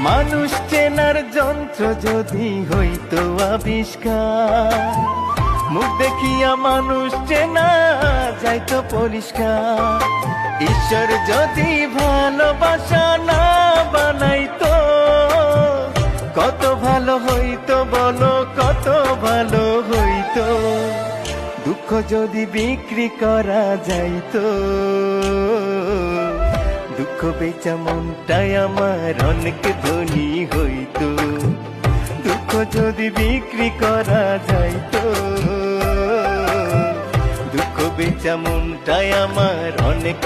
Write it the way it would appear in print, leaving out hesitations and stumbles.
মানুষ চেনার যন্ত্র যদি হইতো আবিষ্কার, মুখ দেখিয়া মানুষ চেনা যাইতো পরিষ্কার। ঈশ্বর যদি ভালোবাসা না বানাইতো, কত ভালো হইতো বলো, কত ভালো হইতো। দুঃখ যদি বিক্রি করা যাইতো, দুঃখ বেচা মনটাই আমার অনেক ধনী হইতো। দুঃখ যদি বিক্রি করা যাইতো, দুঃখ বেচা মনটাই আমার অনেক